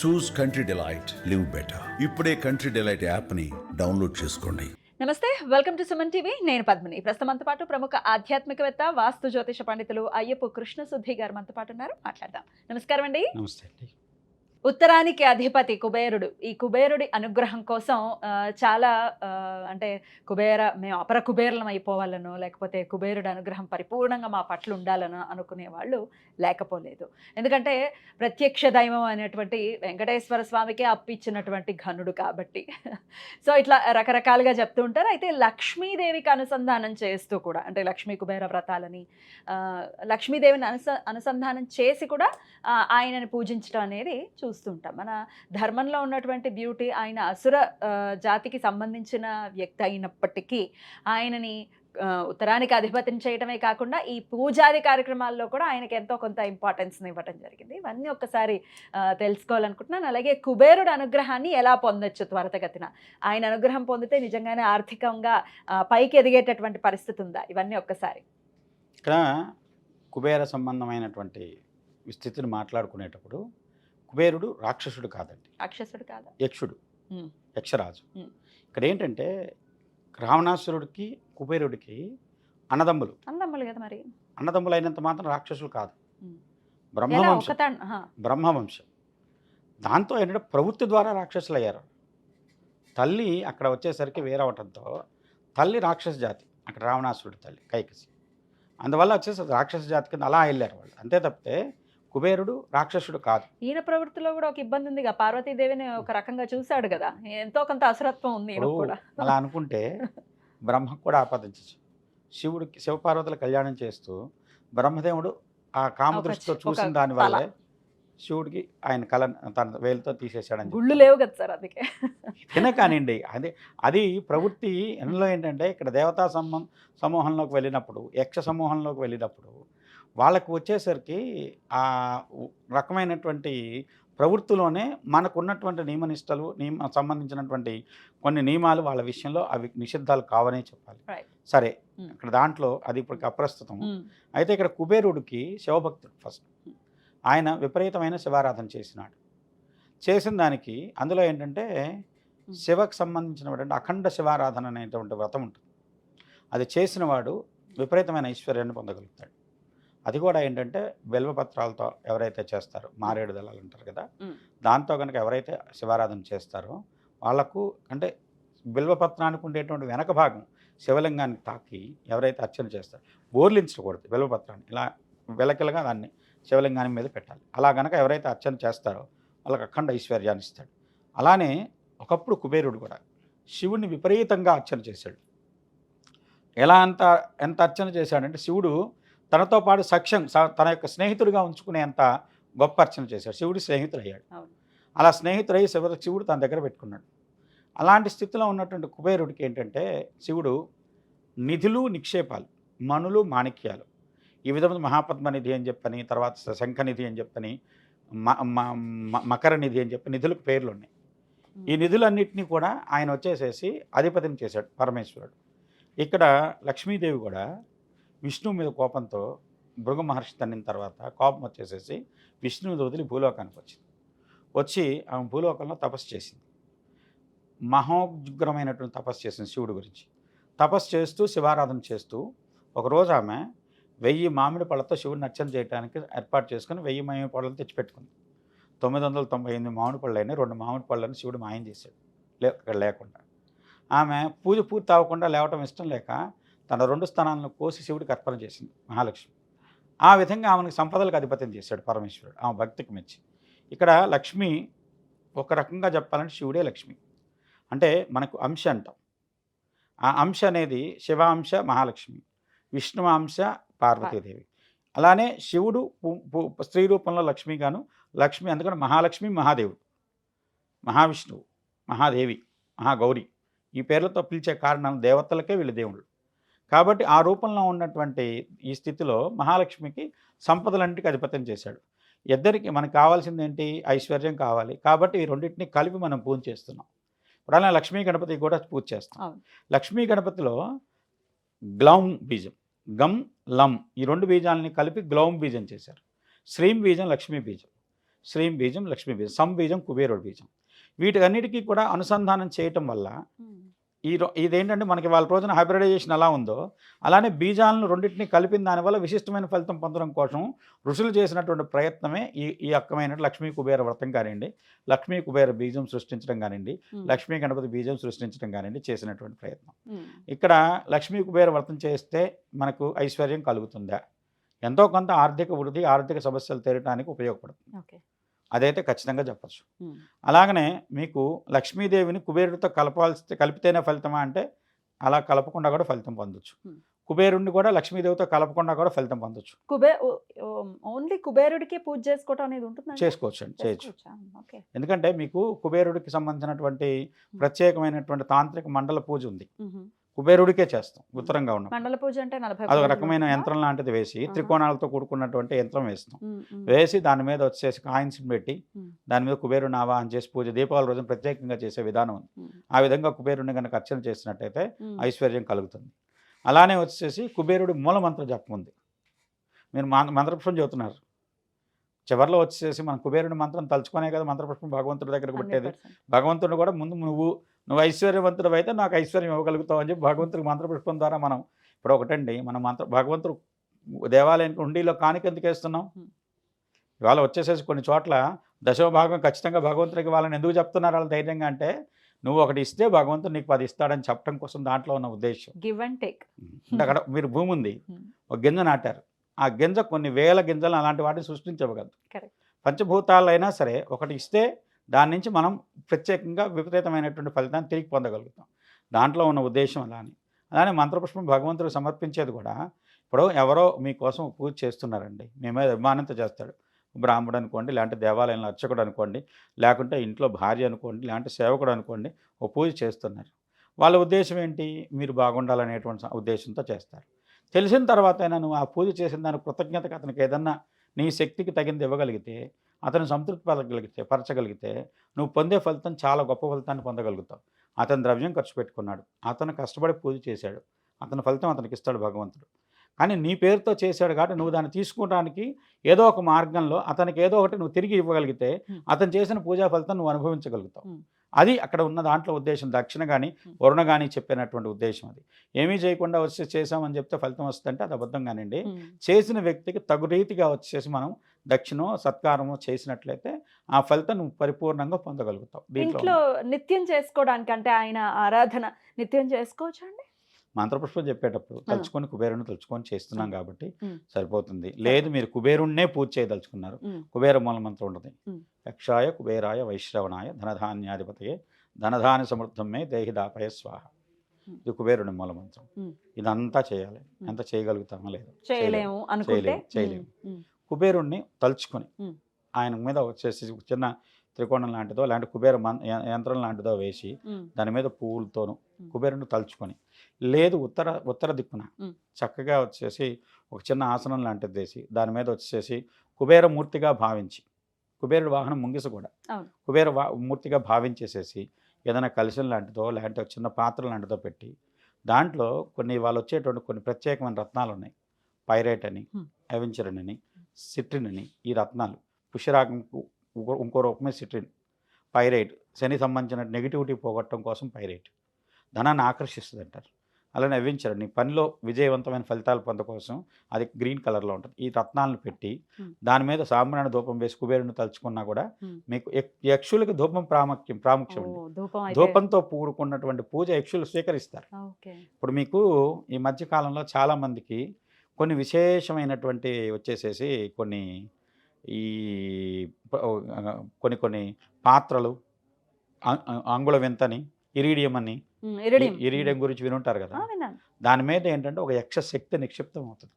చూస్ country delight, live better. ఇప్పుడే country delight యాప్ని download చేసుకోండి. నమస్తే, వెల్కమ్ టు సుమన్ టీవీ. నేను పద్మిని. ప్రస్తుతం మనతో పాటు ప్రముఖ ఆధ్యాత్మికవేత్త, వాస్తు జ్యోతిష పండితులు అయ్యప్ప కృష్ణశుద్ధి గారు మనతో పాటు ఉన్నారు. మాట్లాడదాం. నమస్కారం అండి. నమస్తే అండి. ఉత్తరానికి అధిపతి కుబేరుడు. ఈ కుబేరుడి అనుగ్రహం కోసం చాలా అంటే మేము అపర కుబేరులం అయిపోవాలనో, లేకపోతే కుబేరుడి అనుగ్రహం పరిపూర్ణంగా మా పట్ల ఉండాలనో అనుకునే వాళ్ళు లేకపోలేదు. ఎందుకంటే ప్రత్యక్ష దైవం అనేటువంటి వెంకటేశ్వర స్వామికే అప్పిచ్చినటువంటి ఘనుడు కాబట్టి. సో ఇట్లా రకరకాలుగా చెప్తూ ఉంటారు. అయితే లక్ష్మీదేవికి అనుసంధానం చేస్తూ కూడా, అంటే లక్ష్మీ కుబేర వ్రతాలని లక్ష్మీదేవిని అనుసంధానం చేసి కూడా ఆయనని పూజించడం అనేది చూస్తుంటాం. మన ధర్మంలో ఉన్నటువంటి బ్యూటీ, ఆయన అసుర జాతికి సంబంధించిన వ్యక్తి అయినప్పటికీ ఆయనని ఉత్తరానికి అధిపతిని చేయటమే కాకుండా ఈ పూజాది కార్యక్రమాల్లో కూడా ఆయనకి ఎంతో కొంత ఇంపార్టెన్స్ని ఇవ్వటం జరిగింది. ఇవన్నీ ఒక్కసారి తెలుసుకోవాలనుకుంటున్నాను. అలాగే కుబేరుడు అనుగ్రహాన్ని ఎలా పొందొచ్చు త్వరితగతిన, ఆయన అనుగ్రహం పొందితే నిజంగానే ఆర్థికంగా పైకి ఎదిగేటటువంటి పరిస్థితి ఉందా, ఇవన్నీ ఒక్కసారి. ఇక్కడ కుబేర సంబంధమైనటువంటి స్థితిని మాట్లాడుకునేటప్పుడు కుబేరుడు రాక్షసుడు కాదండి, రాక్షసుడు కాదా, యక్షుడు, యక్షరాజు. ఇక్కడ ఏంటంటే రావణాసురుడికి కుబేరుడికి అన్నదమ్ములు కదా మరి. అన్నదమ్ములు అయినంత మాత్రం రాక్షసులు కాదు, బ్రహ్మవంశం. దాంతో ఏంటంటే ప్రవృత్తి ద్వారా రాక్షసులు అయ్యారు. తల్లి అక్కడ వచ్చేసరికి వేరవటంతో తల్లి రాక్షస జాతి, అక్కడ రావణాసురుడి తల్లి కైకసి. అందువల్ల వచ్చేసి రాక్షస జాతి కింద అలా వెళ్ళారు వాళ్ళు, అంతే తప్పితే కుబేరుడు రాక్షసుడు కాదు. ఈయన ప్రవృత్తిలో కూడా ఒక ఇబ్బంది ఉంది. పార్వతీదేవిని ఒక రకంగా చూశాడు కదా, ఎంతో కొంత అసురత్వం ఉంది కూడా. అలా అనుకుంటే బ్రహ్మ కూడా ఆపాదించచ్చు. శివుడికి శివపార్వతుల కళ్యాణం చేస్తూ బ్రహ్మదేవుడు ఆ కామదృష్టితో చూసిన దానివల్లే శివుడికి ఆయన కళ తన వేలుతో తీసేశాడని. గుళ్ళు లేవు కదా సార్, అందుకే తినే కానివ్వండి. అది ప్రవృత్తి. ఎందులో ఏంటంటే ఇక్కడ దేవతా సమూహంలోకి వెళ్ళినప్పుడు, యక్ష సమూహంలోకి వెళ్ళినప్పుడు వాళ్ళకు వచ్చేసరికి ఆ రకమైనటువంటి ప్రవృత్తిలోనే మనకున్నటువంటి నియమనిష్టలు సంబంధించినటువంటి కొన్ని నియమాలు వాళ్ళ విషయంలో అవి నిషిద్ధాలు కావనే చెప్పాలి. సరే, ఇక్కడ దాంట్లో అది ఇప్పుడు అప్రస్తుతం. అయితే ఇక్కడ కుబేరుడికి శివభక్తుడు ఫస్ట్. ఆయన విపరీతమైన శివారాధన చేసిన దానికి అందులో ఏంటంటే శివకు సంబంధించినటువంటి అఖండ శివారాధన అనేటువంటి వ్రతం ఉంటుంది. అది చేసిన వాడు విపరీతమైన ఐశ్వర్యాన్ని పొందగలుగుతాడు. అది కూడా ఏంటంటే బిల్వపత్రాలతో ఎవరైతే చేస్తారో, మారేడు దళాలు అంటారు కదా, దాంతో కనుక ఎవరైతే శివారాధన చేస్తారో వాళ్ళకు, అంటే బిల్వపత్రానికి ఉండేటువంటి వెనక భాగం శివలింగాన్ని తాకి ఎవరైతే అర్చన చేస్తారో, బోర్లించకూడదు బిల్వపత్రాన్ని, ఇలా వెలకిలగా దాన్ని శివలింగాన్ని మీద పెట్టాలి. అలా కనుక ఎవరైతే అర్చన చేస్తారో వాళ్ళకి అఖండ ఐశ్వర్యాన్ని ఇస్తాడు. అలానే ఒకప్పుడు కుబేరుడు కూడా శివుడిని విపరీతంగా అర్చన చేశాడు. ఎంత అర్చన చేశాడంటే శివుడు తనతో పాటు తన యొక్క స్నేహితుడిగా ఉంచుకునేంత గొప్ప అర్చన చేశాడు. శివుడు స్నేహితుడు అయ్యాడు. అలా స్నేహితుడై శివుడు తన దగ్గర పెట్టుకున్నాడు. అలాంటి స్థితిలో ఉన్నటువంటి కుబేరుడికి ఏంటంటే శివుడు నిధులు, నిక్షేపాలు, మణులు, మాణిక్యాలు, ఈ విధమైన మహాపద్మనిధి అని చెప్పని, తర్వాత శంఖనిధి అని చెప్పని, మకర నిధి అని చెప్పి నిధులకు పేర్లు ఉన్నాయి. ఈ నిధులన్నింటినీ కూడా ఆయన వచ్చేసేసి అధిపతిని చేశాడు పరమేశ్వరుడు. ఇక్కడ లక్ష్మీదేవి కూడా విష్ణువు మీద కోపంతో భృగ మహర్షి తన్నిన తర్వాత కోపం వచ్చేసేసి విష్ణువు వదిలి భూలోకానికి వచ్చి ఆమె భూలోకంలో తపస్సు చేసింది. మహోగ్రమైనటువంటి తపస్సు చేసింది శివుడి గురించి. తపస్సు చేస్తూ శివారాధన చేస్తూ ఒకరోజు ఆమె 1000 మామిడి పళ్ళతో శివుడిని అర్చన చేయడానికి ఏర్పాటు చేసుకుని 1000 మామిడి పళ్ళను తెచ్చిపెట్టుకుంది. 998 మామిడి పళ్ళు అయినా 2 మామిడి పళ్ళని శివుడు మాయం చేశాడు అక్కడ లేకుండా. ఆమె పూజ పూర్తి అవ్వకుండా లేవటం ఇష్టం లేక తన 2 స్థానాలను కోసి శివుడికి అర్పణ చేసింది మహాలక్ష్మి. ఆ విధంగా ఆమెకు సంపదలకు అధిపత్యం చేశాడు పరమేశ్వరుడు, ఆమె భక్తికి మెచ్చి. ఇక్కడ లక్ష్మి ఒక రకంగా చెప్పాలంటే శివుడే లక్ష్మి. అంటే మనకు అంశ అంటాం. ఆ అంశ అనేది శివాంశ మహాలక్ష్మి, విష్ణు అంశ పార్వతీదేవి. అలానే శివుడు స్త్రీ రూపంలో లక్ష్మిగాను, లక్ష్మి అందుకని మహాలక్ష్మి, మహాదేవుడు, మహావిష్ణువు, మహాదేవి, మహాగౌరి ఈ పేర్లతో పిలిచే కారణం దేవతలకే వీళ్ళు దేవుళ్ళు కాబట్టి ఆ రూపంలో ఉన్నటువంటి ఈ స్థితిలో మహాలక్ష్మికి సంపదలంటికి అధిపత్యం చేశాడు. ఇద్దరికి మనకు కావాల్సింది ఏంటి? ఐశ్వర్యం కావాలి. కాబట్టి ఈ రెండింటిని కలిపి మనం పూజ చేస్తున్నాం. ఇప్పుడు అలా లక్ష్మీ గణపతి కూడా పూజ చేస్తాం. లక్ష్మీ గణపతిలో గ్లౌం బీజం, గం లం ఈ 2 బీజాలని కలిపి గ్లౌం బీజం చేశారు. శ్రీం బీజం లక్ష్మీ బీజం. శ్రీం బీజం లక్ష్మీ బీజం, సం బీజం కుబేరుడు బీజం. వీటన్నిటికీ కూడా అనుసంధానం చేయటం వల్ల ఇదేంటంటే మనకి వాళ్ళ రోజున హైబ్రిడైజేషన్ ఎలా ఉందో అలానే బీజాలను రెండింటిని కలిపిన దానివల్ల విశిష్టమైన ఫలితం పొందడం కోసం ఋషులు చేసినటువంటి ప్రయత్నమే ఈ అక్కమైన లక్ష్మీ కుబేర వ్రతం కానివ్వండి, లక్ష్మీ కుబేర బీజం సృష్టించడం కానివ్వండి, లక్ష్మీ గణపతి బీజం సృష్టించడం కానివ్వండి చేసినటువంటి ప్రయత్నం. ఇక్కడ లక్ష్మీ కుబేర వ్రతం చేస్తే మనకు ఐశ్వర్యం కలుగుతుందా, ఎంతో కొంత ఆర్థిక వృద్ధి, ఆర్థిక సమస్యలు తీరడానికి ఉపయోగపడుతుంది. అదైతే ఖచ్చితంగా చెప్పచ్చు. అలాగనే మీకు లక్ష్మీదేవిని కుబేరుడితో కలిపితేనే ఫలితమా అంటే అలా కలపకుండా కూడా ఫలితం పొందొచ్చు. కుబేరుడిని కూడా లక్ష్మీదేవితో కలపకుండా కూడా ఫలితం పొందొచ్చు. ఓన్లీ కుబేరుడికి పూజ చేసుకోవటం అనేది ఉంటుంది. చేసుకోవచ్చు అండి, చేయొచ్చు. ఎందుకంటే మీకు కుబేరుడికి సంబంధించినటువంటి ప్రత్యేకమైనటువంటి తాంత్రిక మండల పూజ ఉంది. కుబేరుడికే చేస్తాం ఉత్తరంగా ఉన్న మండల పూజ అంటే అదొక రకమైన యంత్రం లాంటిది వేసి త్రికోణాలతో కూడుకున్నటువంటి యంత్రం వేస్తాం. వేసి దాని మీద వచ్చేసి కాయిన్స్ పెట్టి దాని మీద కుబేరుని ఆవాహన చేసి పూజ దీపావళి రోజున ప్రత్యేకంగా చేసే విధానం ఉంది. ఆ విధంగా కుబేరుని కనుక అర్చన చేసినట్టయితే ఐశ్వర్యం కలుగుతుంది. అలానే వచ్చేసి కుబేరుడి మూల మంత్ర జపం ఉంది. మీరు మంత్రపుష్పం చెబుతున్నారు, చివరిలో వచ్చేసి మనం కుబేరుడి మంత్రం తలుచుకునే కదా మంత్రపుష్పం భగవంతుడి దగ్గరకు పెట్టేది. భగవంతుడు కూడా ముందు నువ్వు ఐశ్వర్యవంతుడు అయితే నాకు ఐశ్వర్యం ఇవ్వగలుగుతావు అని చెప్పి భగవంతుడికి మంత్రపుష్పం ద్వారా మనం ఇప్పుడు ఒకటండి మనం భగవంతుడు దేవాలయానికి హుండీలో కానుక ఎందుకు వేస్తున్నాం? ఇవాళ వచ్చేసేసి కొన్ని చోట్ల దశమ భాగం ఖచ్చితంగా భగవంతుడికి వాళ్ళని ఎందుకు చెప్తున్నారు వాళ్ళు ధైర్యంగా అంటే నువ్వు ఒకటి ఇస్తే భగవంతుడు నీకు 10 ఇస్తాడని చెప్పడం కోసం దాంట్లో ఉన్న ఉద్దేశం. Give and take. అక్కడ మీరు భూమి ఉంది, ఒక గింజ నాటారు, ఆ గింజ కొన్ని వేల గింజలు అలాంటి వాటిని సృష్టించగలదు. పంచభూతాలైనా సరే ఒకటి ఇస్తే దాని నుంచి మనం ప్రత్యేకంగా విపరీతమైనటువంటి ఫలితాన్ని తిరిగి పొందగలుగుతాం. దాంట్లో ఉన్న ఉద్దేశం అలానే మంత్రపుష్పం భగవంతుడికి సమర్పించేది కూడా ఇప్పుడు ఎవరో మీకోసం పూజ చేస్తున్నారండి, మీ మీద అభిమానంతో చేస్తాడు, బ్రాహ్మడు అనుకోండి, లేదంటే దేవాలయంలో అర్చకుడు అనుకోండి, లేకుంటే ఇంట్లో భార్య అనుకోండి, లేదంటే సేవకుడు అనుకోండి, ఓ పూజ చేస్తున్నారు. వాళ్ళ ఉద్దేశం ఏంటి? మీరు బాగుండాలనేటువంటి ఉద్దేశంతో చేస్తారు. తెలిసిన తర్వాత అయినా నువ్వు ఆ పూజ చేసిన దానికి కృతజ్ఞతగా అతనికి ఏదన్నా నీ శక్తికి తగింది ఇవ్వగలిగితే, అతను సంతృప్తి పరచగలిగితే నువ్వు పొందే ఫలితం చాలా గొప్ప ఫలితాన్ని పొందగలుగుతావు. అతను ద్రవ్యం ఖర్చు పెట్టుకున్నాడు, అతను కష్టపడి పూజ చేశాడు, అతని ఫలితం అతనికి ఇస్తాడు భగవంతుడు. కానీ నీ పేరుతో చేశాడు కాబట్టి నువ్వు దాన్ని తీసుకోవడానికి ఏదో ఒక మార్గంలో అతనికి ఏదో ఒకటి నువ్వు తిరిగి ఇవ్వగలిగితే అతను చేసిన పూజా ఫలితం నువ్వు అనుభవించగలుగుతావు. అది అక్కడ ఉన్న దాంట్లో ఉద్దేశం. దక్షిణ కానీ వరుణ కానీ చెప్పినటువంటి ఉద్దేశం అది. ఏమీ చేయకుండా వచ్చి చేసామని చెప్తే ఫలితం వస్తుందంటే అది అబద్ధం కానివ్వండి. చేసిన వ్యక్తికి తగు రీతిగా వచ్చేసి మనం దక్షిణో సత్కారమో చేసినట్లయితే ఆ ఫలితం నువ్వు పరిపూర్ణంగా పొందగలుగుతావు. దీంట్లో నిత్యం చేసుకోవడానికి అంటే ఆయన ఆరాధన నిత్యం చేసుకోవచ్చు అండి. మంత్రపుష్పం చెప్పేటప్పుడు తలుచుకొని కుబేరుని తలుచుకొని చేస్తున్నాం కాబట్టి సరిపోతుంది. లేదు మీరు కుబేరుణ్ణే పూజ చేయదలుచుకున్నారు, కుబేర మూల మంత్రం ఉండదు. యక్షాయ కుబేరాయ వైశ్రవణాయ ధనధాన్యాధిపతయే ధనధాన్య సమృద్ధమే దేహిదాపయ స్వాహ. ఇది కుబేరుని మూల మంత్రం. ఇదంతా చేయాలి. ఎంత చేయగలుగుతామో లేదు, చేయలేము. కుబేరుణ్ణి తలుచుకొని ఆయన మీద వచ్చేసి చిన్న త్రికోణం లాంటిదో లాంటి కుబేర యంత్రం లాంటిదో వేసి దాని మీద పువ్వులతోనూ కుబేరుని తలుచుకొని, లేదు ఉత్తర దిక్కున చక్కగా వచ్చేసి ఒక చిన్న ఆసనం లాంటిది వేసి దాని మీద వచ్చేసి కుబేరమూర్తిగా భావించి, కుబేరుడు వాహనం ముంగిస కూడా కుబేర మూర్తిగా భావించేసేసి ఏదైనా కలశం లాంటిదో లేదంటే చిన్న పాత్ర లాంటిదో పెట్టి దాంట్లో వాళ్ళు వచ్చేటువంటి కొన్ని ప్రత్యేకమైన రత్నాలు ఉన్నాయి. పైరేట్ అని, అవెంచరన్ అని, సిట్రిన్ అని. ఈ రత్నాలు పుష్యరాగంకు ఇంకో రూపమే సిట్రిన్. పైరైట్ శని సంబంధించిన నెగిటివిటీ పోగొట్టడం కోసం పైరైట్ ధనాన్ని ఆకర్షిస్తుంది అంటారు. అలానే అవ్వించరండి పనిలో విజయవంతమైన ఫలితాలు పొందడం కోసం అది గ్రీన్ కలర్లో ఉంటుంది. ఈ రత్నాలను పెట్టి దాని మీద సాంబ్రాణి ధూపం వేసి కుబేరుని తలుచుకున్నా కూడా మీకు యక్షులకి ధూపం ప్రాముఖ్యం ధూపంతో కూడుకున్నటువంటి పూజ యక్షులు స్వీకరిస్తారు. ఇప్పుడు మీకు ఈ మధ్య కాలంలో చాలామందికి కొన్ని విశేషమైనటువంటి వచ్చేసేసి కొన్ని పాత్రలు అంగుళ వింతని ఇరీడియం అని, ఇరీడియం గురించి వినుంటారు కదా. దాని మీద ఏంటంటే ఒక యక్ష శక్తి నిక్షిప్తం అవుతుంది.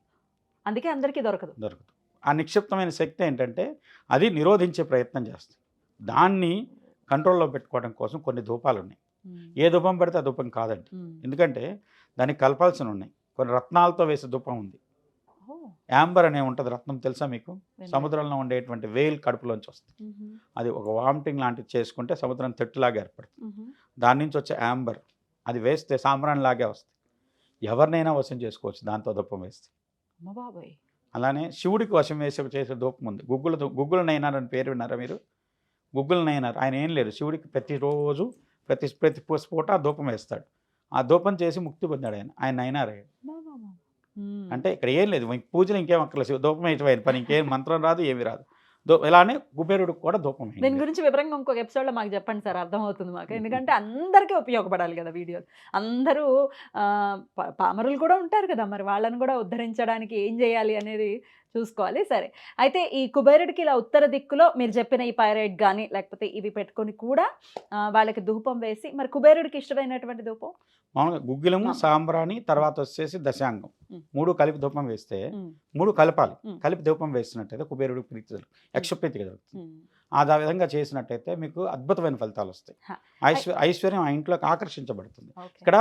అందుకే అందరికీ దొరకదు. ఆ నిక్షిప్తమైన శక్తి ఏంటంటే అది నిరోధించే ప్రయత్నం చేస్తుంది. దాన్ని కంట్రోల్లో పెట్టుకోవడం కోసం కొన్ని ధూపాలు ఉన్నాయి. ఏ ధూపం పెడితే ఆ ధూపం కాదండి. ఎందుకంటే దానికి కలపాల్సిన ఉన్నాయి. కొన్ని రత్నాలతో వేసే ధూపం ఉంది. యాంబర్ అనే ఉంటుంది రత్నం, తెలుసా మీకు? సముద్రంలో ఉండేటువంటి వేల్ కడుపులోంచి వస్తుంది. అది ఒక వామిటింగ్ లాంటిది చేసుకుంటే సముద్రం తెట్టులాగా ఏర్పడుతుంది. దాని నుంచి వచ్చే యాంబర్ అది వేస్తే సాంబ్రాణి లాగే వస్తుంది. ఎవరినైనా వశం చేసుకోవచ్చు దాంతో ధూపం వేస్తే. అలానే శివుడికి వశం వేసి చేసే ధూపం ఉంది. గుగ్గుల నయనార్ అని పేరు విన్నారా మీరు? గుగ్గుల నయనార్ ఆయన ఏం లేరు, శివుడికి ప్రతిరోజు ప్రతి పూట ధూపం వేస్తాడు. ఆ ధూపం చేసి ముక్తి పొందాడు ఆయన నయనార్ అయ్యాడు. అంటే ఇక్కడ ఏం లేదు, పూజలు ఇంకేం అక్కర్లేదు, ధూపం వేయటం పని, ఇంకేం మంత్రం రాదు, ఏమి రాదు. ఇలానే కుబేరుడికి కూడా ధూపం. దీని గురించి వివరంగా ఇంకొక ఎపిసోడ్లో మాకు చెప్పండి సార్, అర్థమవుతుంది మాకు. ఎందుకంటే అందరికీ ఉపయోగపడాలి కదా వీడియో. అందరూ పామరులు కూడా ఉంటారు కదా, మరి వాళ్ళని కూడా ఉద్ధరించడానికి ఏం చేయాలి అనేది చూసుకోవాలి. సరే, అయితే ఈ కుబేరుడికి ఇలా ఉత్తర దిక్కులో మీరు చెప్పిన ఈ పైరైట్ కానీ లేకపోతే ఇవి పెట్టుకొని కూడా వాళ్ళకి ధూపం వేసి, మరి కుబేరుడికి ఇష్టమైనటువంటి ధూపం మామూలుగా గుగ్గిలము, సాంబ్రాణి, తర్వాత వచ్చేసి దశాంగం, 3 కలిపి ధూపం వేస్తే 3 కలపాలి. కలిపి ధూపం వేసినట్టయితే కుబేరుడికి ప్రీతి, యక్షప్రీతి కలుగుతుంది. ఆ విధంగా చేసినట్టయితే మీకు అద్భుతమైన ఫలితాలు వస్తాయి. ఐశ్వర్యం ఆ ఇంట్లోకి ఆకర్షించబడుతుంది. ఇక్కడ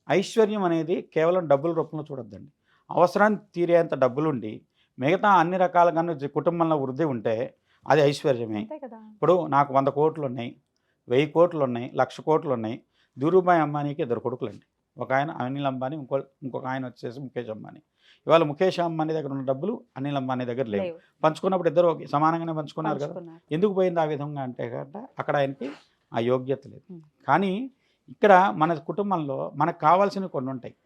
ఐశ్వర్యం అనేది కేవలం డబ్బుల రూపంలో చూడొద్దండి. అవసరాన్ని తీరేంత డబ్బులుండి మిగతా అన్ని రకాలుగా కుటుంబంలో వృద్ధి ఉంటే అది ఐశ్వర్యమే. ఇప్పుడు నాకు 100 కోట్లు ఉన్నాయి, 1000 కోట్లు ఉన్నాయి, 1,00,000 కోట్లు ఉన్నాయి. ధీరుభాయ్ అంబానీకి 2 కొడుకులండి. ఒక ఆయన అనిల్ అంబానీ, ఇంకొక ఆయన వచ్చేసి ముఖేష్ అంబానీ. ఇవాళ ముఖేష్ అంబానీ దగ్గర ఉన్న డబ్బులు అనిల్ అంబానీ దగ్గర లేవు. పంచుకున్నప్పుడు ఇద్దరు సమానంగానే పంచుకున్నారు కదా. ఎందుకు పోయింది ఆ విధంగా అంటే అక్కడ ఆయనకి ఆ యోగ్యత లేదు. కానీ ఇక్కడ మన కుటుంబంలో మనకు కావాల్సినవి కొన్ని ఉంటాయి.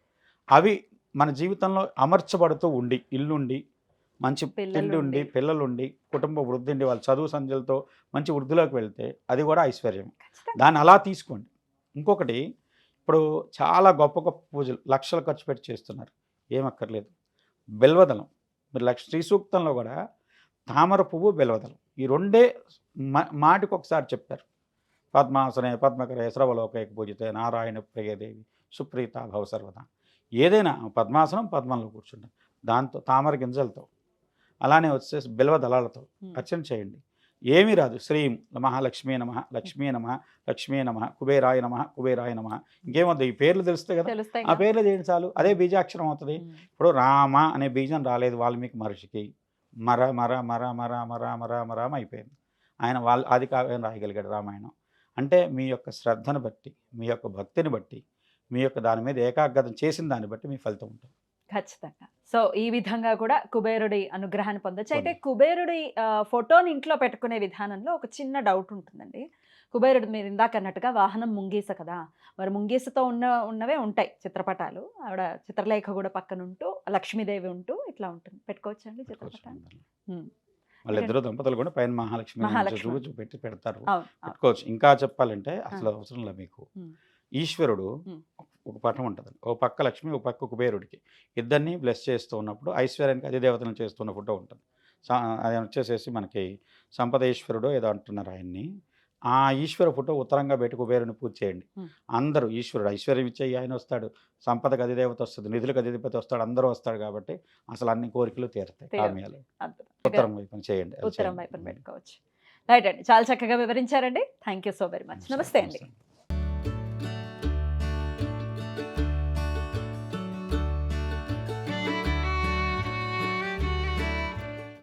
అవి మన జీవితంలో అమర్చబడుతూ ఉండి, ఇల్లుండి, మంచి తిండి ఉండి, పిల్లలుండి, కుటుంబ వృద్ధి ఉండి, వాళ్ళ చదువు సంధ్యలతో మంచి వృద్ధిలోకి వెళ్తే అది కూడా ఐశ్వర్యం. దాన్ని అలా తీసుకోండి. ఇంకొకటి, ఇప్పుడు చాలా గొప్ప గొప్ప పూజలు లక్షలు ఖర్చు పెట్టి చేస్తున్నారు, ఏమక్కర్లేదు. బెల్వదలం, మీరు శ్రీ సూక్తంలో కూడా తామర పువ్వు, బెల్వదలం ఈ రెండే మాటికి ఒకసారి చెప్పారు. పద్మాసనే పద్మకరే శ్రవలోకైక పూజితే నారాయణ ప్రియదేవి సుప్రీత భవ సర్వదా. ఏదైనా పద్మాసనం, పద్మంలో కూర్చుంటాం, దాంతో తామర గింజలతో, అలానే వచ్చేసి బెల్వదళాలతో అర్చన చేయండి. ఏమీ రాదు. శ్రీం మహాలక్ష్మీ నమ, లక్ష్మీ నమ, లక్ష్మీ నమ, కుబేరాయ నమ, కుబేరాయ నమ. ఇంకేమొద్దు, ఈ పేర్లు తెలుస్తాయి కదా, ఆ పేర్లు చేయండి చాలు, అదే బీజాక్షరం అవుతుంది. ఇప్పుడు రామ అనే బీజం రాలేదు వాల్మీకి మహర్షికి, మర మర మర మర మర మర మరామ అయిపోయింది. ఆయన ఆది కావ్యం రాయగలిగాడు రామాయణం. అంటే మీ యొక్క శ్రద్ధను బట్టి, మీ యొక్క భక్తిని బట్టి, మీ యొక్క దాని మీద ఏకాగ్రత చేసిన దాన్ని బట్టి మీ ఫలితం ఉంటుంది. ఖచ్చితంగా. సో ఈ విధంగా కూడా కుబేరుడి అనుగ్రహాన్ని పొందొచ్చు. అయితే కుబేరుడి ఫోటోని ఇంట్లో పెట్టుకునే విధానంలో ఒక చిన్న డౌట్ ఉంటుందండి. కుబేరుడు మీరు ఇందాక అన్నట్టుగా వాహనం ముంగీస కదా, మరి ముంగీసతో ఉన్నవే ఉంటాయి చిత్రపటాలు. ఆవిడ చిత్రలేఖ కూడా పక్కన ఉంటూ, లక్ష్మీదేవి ఉంటూ ఇట్లా ఉంటుంది. పెట్టుకోవచ్చండి చిత్రపటాలు? వాళ్ళిద్దరు దంపతులు కూడా పైన మహాలక్ష్మి చూపెట్టి పెడతారు, పెట్టుకోవచ్చు. ఇంకా చెప్పాలంటే అసలు అవసరం లేదు మీకు. ఈశ్వరుడు ఒక పటం ఉంటుంది, ఓ పక్క లక్ష్మి, ఒక పక్క కుబేరుడికి, ఇద్దరిని బ్లెస్ చేస్తూ ఉన్నప్పుడు ఐశ్వర్యానికి అధిదేవతలను చేస్తున్న ఫోటో ఉంటుంది. అది వచ్చేసేసి మనకి సంపదేశ్వరుడు ఏదో అంటున్నారు ఆయన్ని. ఆ ఈశ్వర ఫోటో ఉత్తరంగా పెట్టి కుబేరుని పూజ చేయండి. అందరూ ఈశ్వరుడు ఐశ్వర్యం ఇచ్చే ఆయన వస్తాడు, సంపదకు అధిదేవత వస్తుంది, నిధులకు అధిపతి వస్తాడు, అందరూ వస్తాడు. కాబట్టి అసలు అన్ని కోరికలు తీరుతాయి, కామ్యాలు. ఉత్తరం వైపున చేయండి, ఉత్తరం వైపున పెట్టుకోవచ్చు. రైట్ అండి, చాలా చక్కగా వివరించారండి. Thank you so very much. నమస్తే అండి.